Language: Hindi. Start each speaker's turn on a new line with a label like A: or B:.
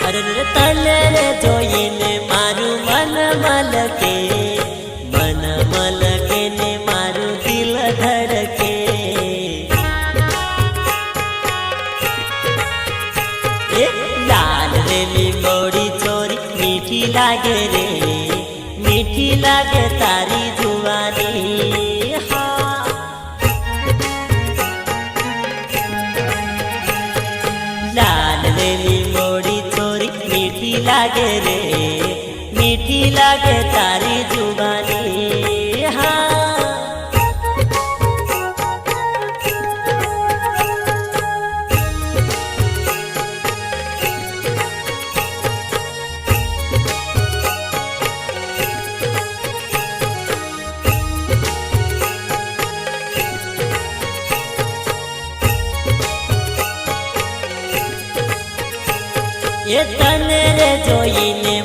A: अरे रे तने रे जोईने मारू मन मलके ने मारू दिल धड़के। ए लाल रे लींबोड़ी छोरी मीठी लागे रे, मीठी लागे तारी जुवानी। हाँ लाल रे लींबोड़ी छोरी मीठी लागे रे, मीठी लागे तारी जुबानी। हाँ ये तने रे जोईने